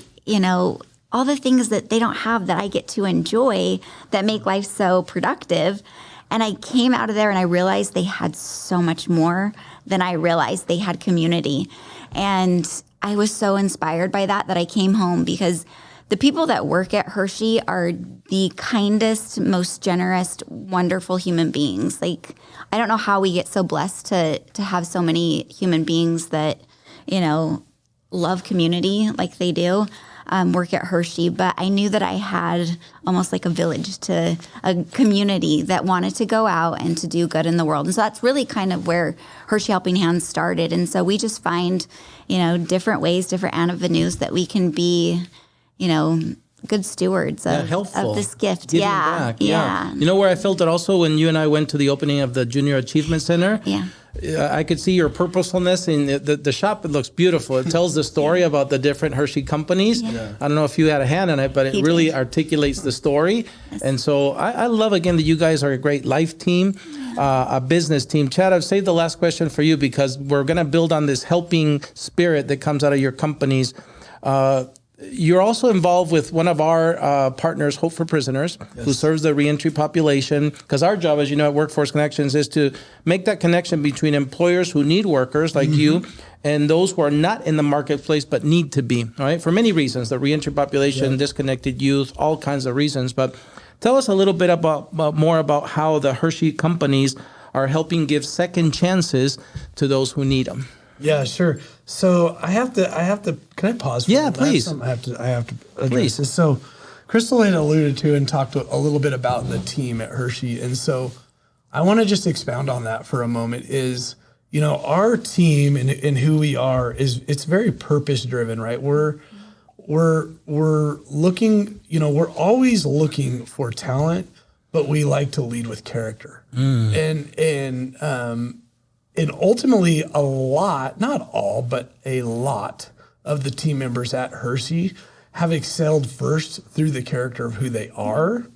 all the things that they don't have that I get to enjoy that make life so productive. And I came out of there and I realized they had so much more than I realized they had community. And I was so inspired by that I came home because the people that work at Hirschi are the kindest, most generous, wonderful human beings. Like, I don't know how we get so blessed to have so many human beings that, love community like they do. Work at Hirschi, but I knew that I had almost like a village, to a community that wanted to go out and to do good in the world. And so that's really kind of where Hirschi Helping Hands started. And so we just find, different ways, different avenues that we can be, good stewards of this gift. Giving back. Yeah. You know where I felt it also when you and I went to the opening of the Junior Achievement Center? Yeah. I could see your purposefulness in the shop. It looks beautiful. It tells the story about the different Hirschi companies. Yeah. I don't know if you had a hand in it, but it really articulates the story. Yes. And so I love, again, that you guys are a great life team, a business team. Chad, I've saved the last question for you because we're going to build on this helping spirit that comes out of your companies. You're also involved with one of our partners, Hope for Prisoners, who serves the reentry population. Because our job, as you know, at Workforce Connections is to make that connection between employers who need workers like you and those who are not in the marketplace but need to be, all right? For many reasons, the reentry population, disconnected youth, all kinds of reasons. But tell us a little bit about more about how the Hirschi companies are helping give second chances to those who need them. Yeah, sure. So I have to, can I pause for a minute? Please. I have to address this. So Crystal had alluded to and talked a little bit about the team at Hirschi. And so I want to just expound on that for a moment is, our team and who we are it's very purpose driven, right? We're looking, we're always looking for talent, but we like to lead with character. And ultimately, a lot, not all, but a lot of the team members at Hirschi have excelled first through the character of who they are.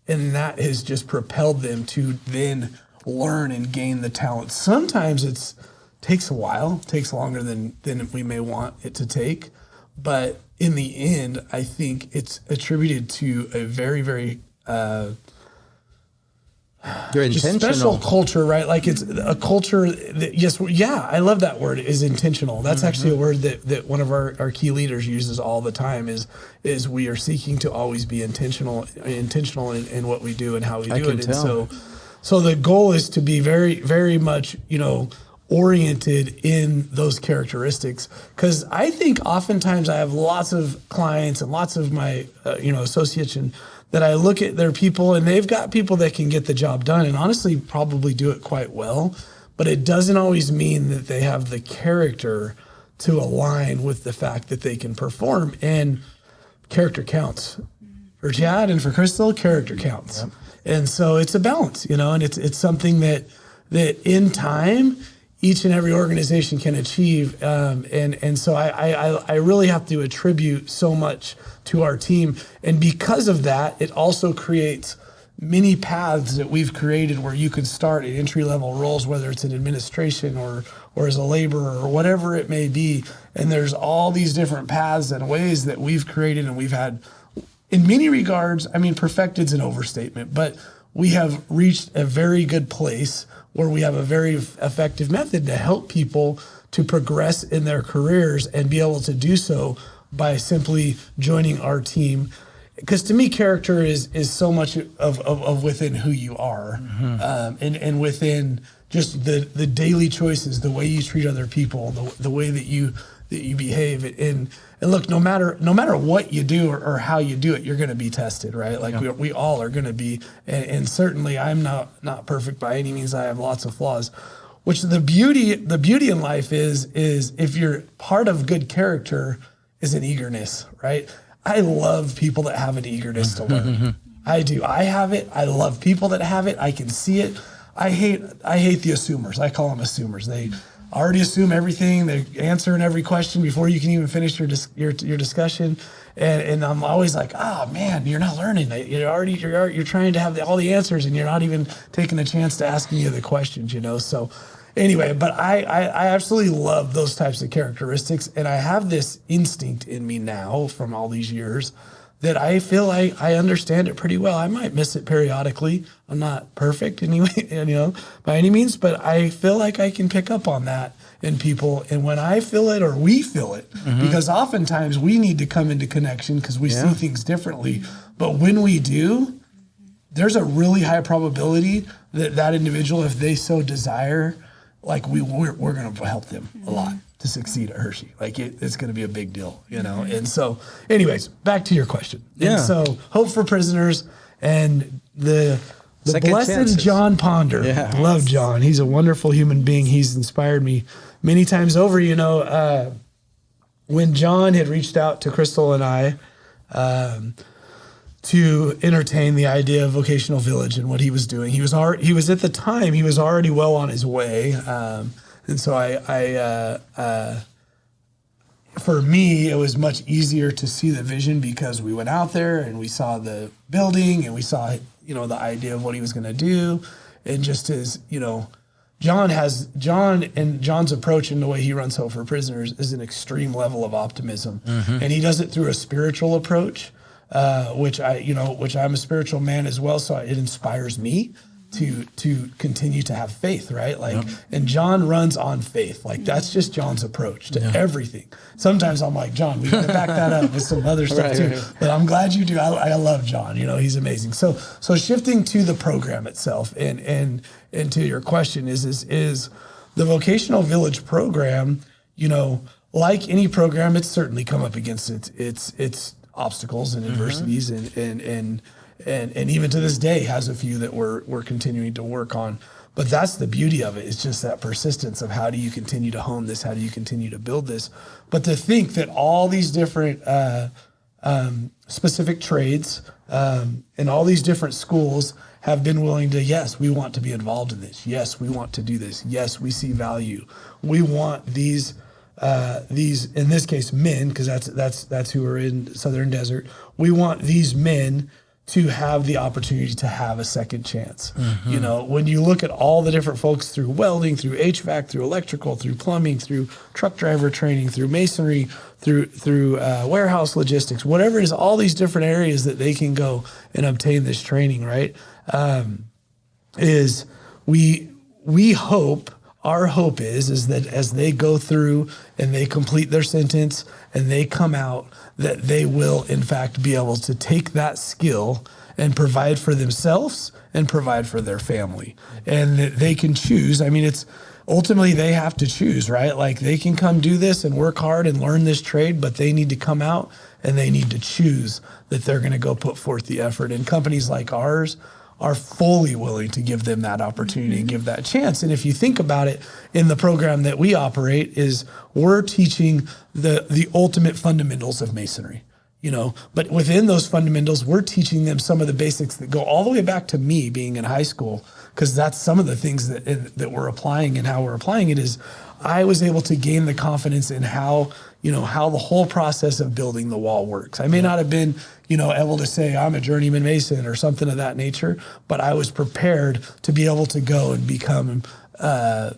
And that has just propelled them to then learn and gain the talent. Sometimes it takes a while, takes longer than we may want it to take. But in the end, I think it's attributed to a very, very special culture, right? Like it's a culture that, I love that word, is intentional. That's actually a word that one of our key leaders uses all the time is we are seeking to always be intentional in what we do and how we do it. And so the goal is to be very, very much, oriented in those characteristics. Because I think oftentimes I have lots of clients and lots of my, associates that I look at their people and they've got people that can get the job done and honestly probably do it quite well, but it doesn't always mean that they have the character to align with the fact that they can perform, and character counts. For Chad and for Crystal, character counts. Yep. And so it's a balance, and it's something that in time, each and every organization can achieve. And so I really have to attribute so much to our team. And because of that, it also creates many paths that we've created where you can start at entry-level roles, whether it's in administration or as a laborer or whatever it may be. And there's all these different paths and ways that we've created, and we've had, in many regards, perfected's an overstatement, but we have reached a very good place where we have a very effective method to help people to progress in their careers and be able to do so by simply joining our team. Because to me, character is so much of within who you are, and within just the daily choices, the way you treat other people, the way that you behave. And look, no matter what you do or how you do it, you're going to be tested, right? Like we all are going to be, and certainly I'm not perfect by any means. I have lots of flaws. Which the beauty in life is if you're part of good character is an eagerness, right? I love people that have an eagerness to learn. I do. I have it. I love people that have it. I can see it. I hate the assumers. I call them assumers. They already assume everything. They answer in every question before you can even finish your discussion. And I'm always like, oh man, you're not learning. You're trying to have all the answers, and you're not even taking a chance to ask any of the questions. So. Anyway, but I absolutely love those types of characteristics, and I have this instinct in me now from all these years that I feel like I understand it pretty well. I might miss it periodically. I'm not perfect anyway, by any means, but I feel like I can pick up on that in people. And when I feel it or we feel it, because oftentimes we need to come into connection because we see things differently. But when we do, there's a really high probability that individual, if they so desire, like we're going to help them a lot to succeed at Hirschi. Like it's going to be a big deal, And so, anyways, back to your question. Yeah. And so, Hope for Prisoners and the blessed chances. John Ponder. Yeah. Love John. He's a wonderful human being. He's inspired me many times over. When John had reached out to Crystal and I to entertain the idea of vocational village and what he was doing. He was already well on his way. And so for me, it was much easier to see the vision because we went out there and we saw the building and we saw, the idea of what he was going to do. And just as, John's approach and the way he runs Hope for Prisoners is an extreme level of optimism. Mm-hmm. And he does it through a spiritual approach, which I'm a spiritual man as well. So it inspires me to continue to have faith, right? And John runs on faith. That's just John's approach to everything. Sometimes I'm like, John, we got to back that up with some other stuff too. Right. But I'm glad you do. I love John. He's amazing. So shifting to the program itself and to your question is the vocational village program, like any program, it's certainly come up against its obstacles and adversities and even to this day has a few that we're continuing to work on. But that's the beauty of it. It's just that persistence of how do you continue to hone this? How do you continue to build this? But to think that all these different specific trades and all these different schools have been willing to, yes, we want to be involved in this. Yes, we want to do this. Yes, we see value. We want these in this case men, because that's who are in Southern Desert. We want these men to have the opportunity to have a second chance. Mm-hmm. When you look at all the different folks through welding, through HVAC, through electrical, through plumbing, through truck driver training, through masonry, through warehouse logistics, whatever it is, all these different areas that they can go and obtain this training, right? Is we hope, our hope is that as they go through and they complete their sentence and they come out, that they will in fact be able to take that skill and provide for themselves and provide for their family. And that they can choose. I mean, it's ultimately they have to choose, right? They can come do this and work hard and learn this trade, but they need to come out and they need to choose that they're going to go put forth the effort. And companies like ours are fully willing to give them that opportunity and give that chance. And if you think about it, in the program that we operate is we're teaching the ultimate fundamentals of masonry, but within those fundamentals, we're teaching them some of the basics that go all the way back to me being in high school, because that's some of the things that we're applying, and how we're applying it is I was able to gain the confidence in how the whole process of building the wall works. I may not have been, able to say I'm a journeyman mason or something of that nature, but I was prepared to be able to go and become, a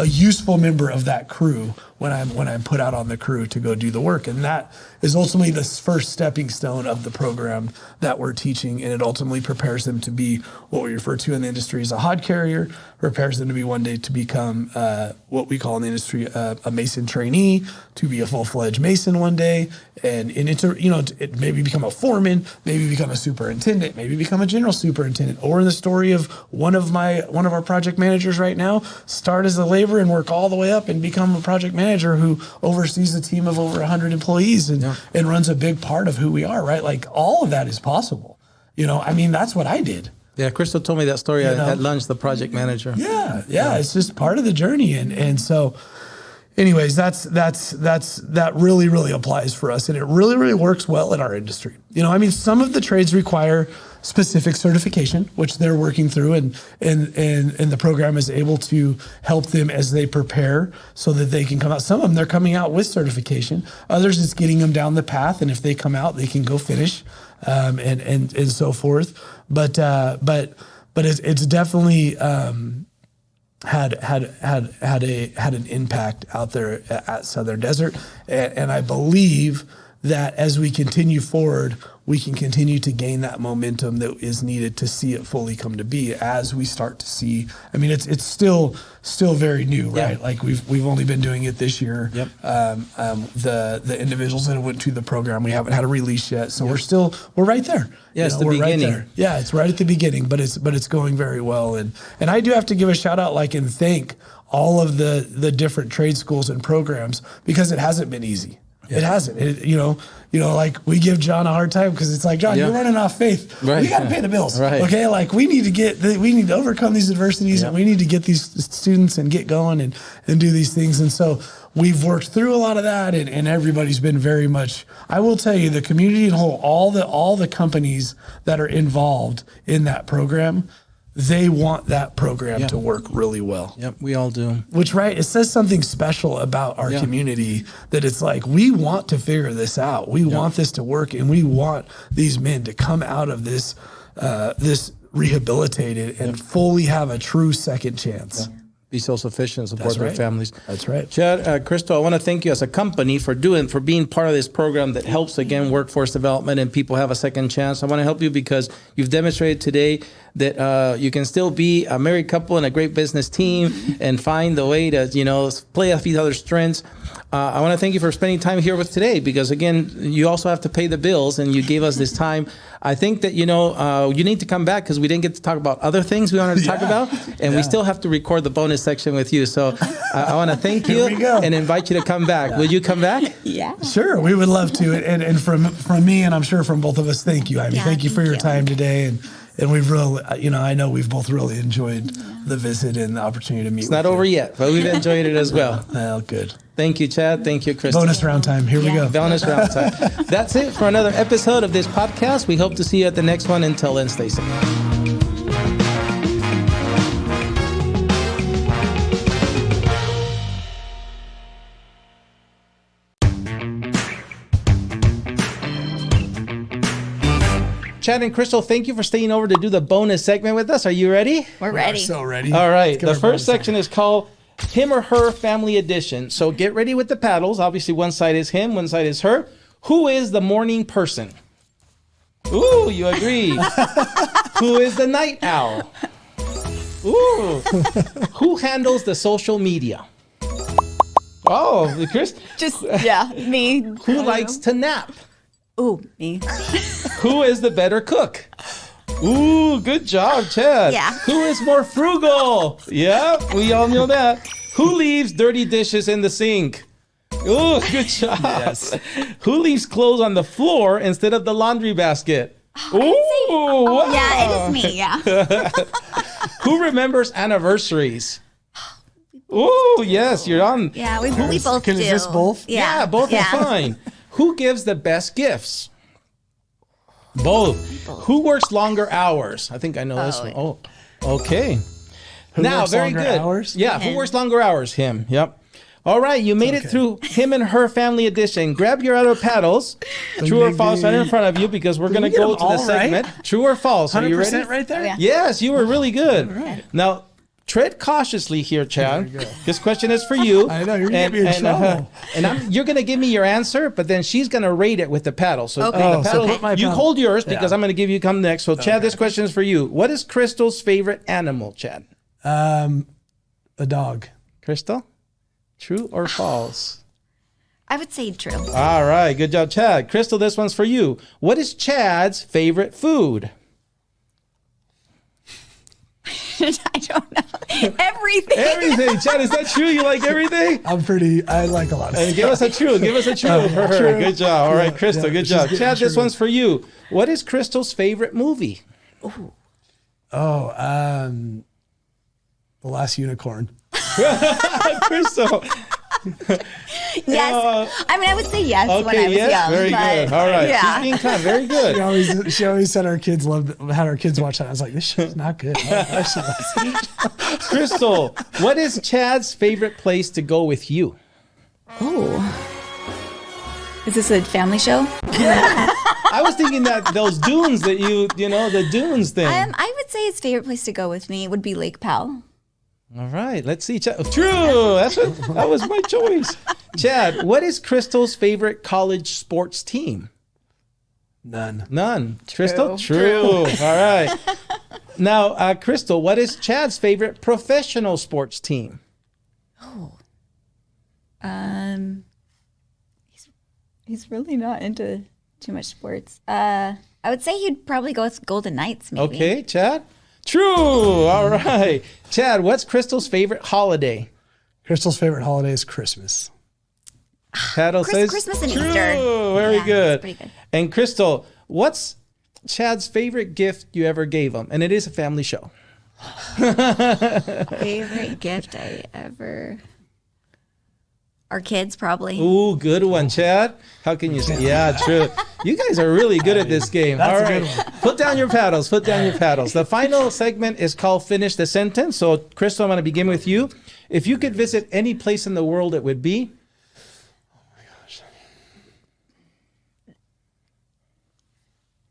useful member of that crew when I'm put out on the crew to go do the work. And that is ultimately the first stepping stone of the program that we're teaching. And it ultimately prepares them to be what we refer to in the industry as a hod carrier, prepares them to be one day to become what we call in the industry a mason trainee, to be a full-fledged mason one day, and it maybe become a foreman, maybe become a superintendent, maybe become a general superintendent, or in the story of one of our project managers right now, start as a laborer and work all the way up and become a project manager who oversees a team of over 100 employees and runs a big part of who we are, right? All of that is possible. That's what I did. Yeah, Crystal told me that story at lunch, the project manager. Yeah, it's just part of the journey. And so anyways, that really, really applies for us. And it really, really works well in our industry. Some of the trades require specific certification, which they're working through, and the program is able to help them as they prepare so that they can come out. Some of them, they're coming out with certification. Others, it's getting them down the path. And if they come out, they can go finish, and so forth. But it's definitely, had an impact out there at Southern Desert. And I believe that as we continue forward, we can continue to gain that momentum that is needed to see it fully come to be as we start to see. It's still very new, right? Yeah. We've only been doing it this year. Yep. The individuals that went to the program, we haven't had a release yet. So we're right there. Yeah, it's the beginning. Right, yeah, it's right at the beginning, but it's going very well. And I do have to give a shout out, and thank all of the different trade schools and programs, because it hasn't been easy. Yeah. It hasn't. We give John a hard time because it's like, John, you're running off faith. Right. We got to pay the bills. Right. Okay. We need to overcome these adversities, and we need to get these students and get going and do these things. And so we've worked through a lot of that, and everybody's been very much, I will tell you, the community in whole, all the companies that are involved in that program, they want that program to work really well. Yep, we all do. Which, right, it says something special about our community, that it's like, we want to figure this out. We want this to work, and we want these men to come out of this rehabilitated and fully have a true second chance. Be self-sufficient, support their families. That's right. Chad, Crystal, I want to thank you as a company for being part of this program that helps, again, workforce development and people have a second chance. I want to help you because you've demonstrated today that you can still be a married couple and a great business team and find the way to, play off each other's strengths. I want to thank you for spending time here with today because, again, you also have to pay the bills and you gave us this time. I think that, you need to come back because we didn't get to talk about other things we wanted to talk about, and we still have to record the bonus section with you. So I want to thank you and invite you to come back. Will you come back? Yeah. Sure, we would love to. And from me, and I'm sure from both of us, thank you, Ivy. Thank you for your time today. And we've really, I know we've both really enjoyed the visit and the opportunity to meet. It's not over yet, but we've enjoyed it as well. Well, good. Thank you, Chad. Thank you, Crystal. Bonus round time. Here we go. Bonus round time. That's it for another episode of this podcast. We hope to see you at the next one. Until then, stay safe. Chad and Crystal, thank you for staying over to do the bonus segment with us. Are you ready? We're ready. So ready. All right. The first section is called Him or Her Family Edition. So get ready with the paddles. Obviously, one side is him, one side is her. Who is the morning person? Ooh, you agree. Who is the night owl? Ooh. Who handles the social media? Oh, Chris. Me. Who likes to nap? Ooh, me. Who is the better cook? Ooh, good job, Chad. Yeah. Who is more frugal? Yeah, we all know that. Who leaves dirty dishes in the sink? Ooh, good job. Yes. Who leaves clothes on the floor instead of the laundry basket? Ooh, wow. Yeah, it is me. Yeah. Who remembers anniversaries? Ooh, yes, you're on. Yeah, we both do. Is this both? Yeah, both are fine. Who gives the best gifts? Both. Who works longer hours? I think I know this one. Oh, okay. Who Now, works very longer good. hours? Yeah, who works longer hours? Him. Yep. All right, you made it through Him and Her Family Edition. Grab your other paddles. True or false right in front of you because we're going to go to the segment. Right? True or false? Are you ready? 100% right there? Yeah. Yes, you were really good. Right. Now, tread cautiously here, Chad. This question is for you. I know, you're going to get me in trouble. You're going to give me your answer, but then she's going to rate it with the paddle. So, Okay. the paddle, so put my you paddle. hold yours because I'm going to give you come next. So, Chad, this question is for you. What is Crystal's favorite animal, Chad? A dog. Crystal? True or false? I would say true. All right. Good job, Chad. Crystal, this one's for you. What is Chad's favorite food? I don't know. Everything. Everything. Chad, is that true? You like everything? I like a lot of Hey, stuff. Give us a true. Give us a true for her. True. Good job. All right, Yeah, Crystal. yeah, Good she's job. getting Chad, this true. one's for you. What is Crystal's favorite movie? The Last Unicorn. Crystal. Yes. I would say yes when I was young. Very but, good. All right. Yeah. She's being kind. Very good. She always said had our kids watch that. I was like, this shit's not good. Crystal, what is Chad's favorite place to go with you? Oh. Is this a family show? I was thinking that those dunes that the dunes thing. I would say his favorite place to go with me would be Lake Powell. All right, let's see. Chad. True. That was my choice. Chad, what is Crystal's favorite college sports team? None. Crystal? True. All right. Now, Crystal, what is Chad's favorite professional sports team? He's really not into too much sports. I would say he'd probably go with Golden Knights, maybe. Okay, Chad. True. All right. Chad, what's Crystal's favorite holiday? Crystal's favorite holiday is Christmas. Paddle says Christmas and true. Easter. Very Yeah, good. that's pretty good. And Crystal, what's Chad's favorite gift you ever gave him? And it is a family show. Favorite gift I ever... Our kids, probably. Ooh, good one, Chad. How can you say? Yeah, true. You guys are really good at this game. That's All a right. good one. Put down your paddles. Put down your paddles. The final segment is called Finish the Sentence. So, Crystal, I'm going to begin with you. If you could visit any place in the world, it would be?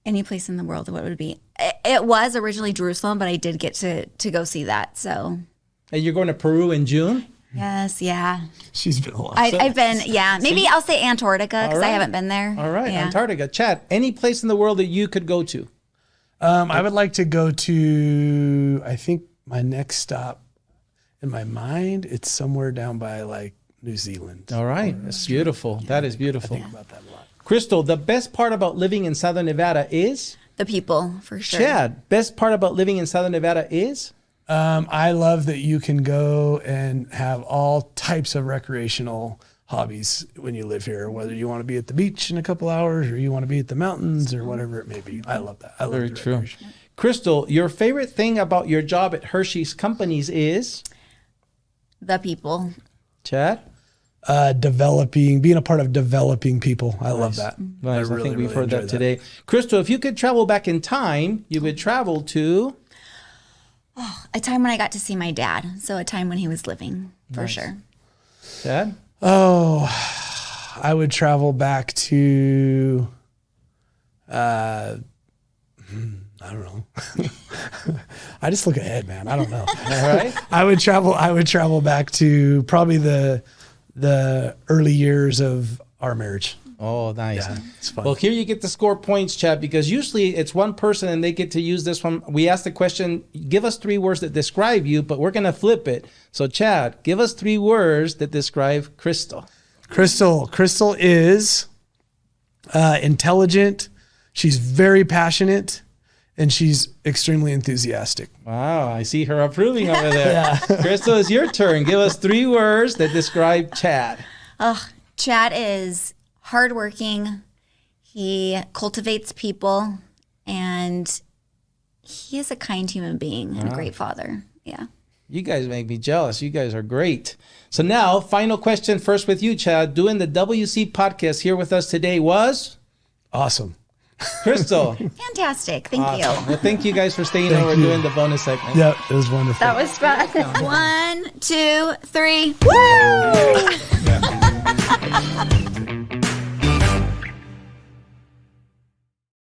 Any place in the world, what would it be? It was originally Jerusalem, but I did get to go see that. So, And you're going to Peru in June? yes, yeah. She's been a lot. I've been, yeah. Maybe I'll say Antarctica because All right. I haven't been there. All right, Yeah. Antarctica. Chad, any place in the world that you could go to? I would like to go to, I think my next stop in my mind, it's somewhere down by like New Zealand. All right. That's beautiful. That is beautiful. I think about that a lot. Crystal, the best part about living in Southern Nevada is? The people, for sure. Chad, best part about living in Southern Nevada is? I love that you can go and have all types of recreational hobbies when you live here, whether you want to be at the beach in a couple hours or you want to be at the mountains or whatever it may be. I love that. I love Very the true. recreation. Crystal, your favorite thing about your job at Hirschi's Companies is? The people. Chad? Being a part of developing people. I love that. Nice. I really, think we've really heard that enjoy today. Crystal, if you could travel back in time, you would travel to? A time when I got to see my dad. So a time when he was living, for sure. Chad? Oh, I would travel back to, I don't know. I just look ahead, man. I don't know. All right. I would travel back to probably the early years of our marriage. Oh, nice. Yeah, it's fun. Well, here you get to score points, Chad, because usually it's one person and they get to use this one. We asked the question, give us 3 words that describe you, but we're going to flip it. So, Chad, give us 3 words that describe Crystal. Crystal is intelligent. She's very passionate, and she's extremely enthusiastic. Wow, I see her approving over there. Crystal, it's your turn. Give us 3 words that describe Chad. Chad is hardworking. He cultivates people, and he is a kind human being and a great father. Yeah. You guys make me jealous. You guys are great. So now, final question first with you, Chad. Doing the WC podcast here with us today was? Awesome. Crystal. Fantastic. Thank Awesome. you. Well, thank you guys for staying over and doing the bonus segment. Yep, it was wonderful. That was fun. 1, 2, 3. Woo!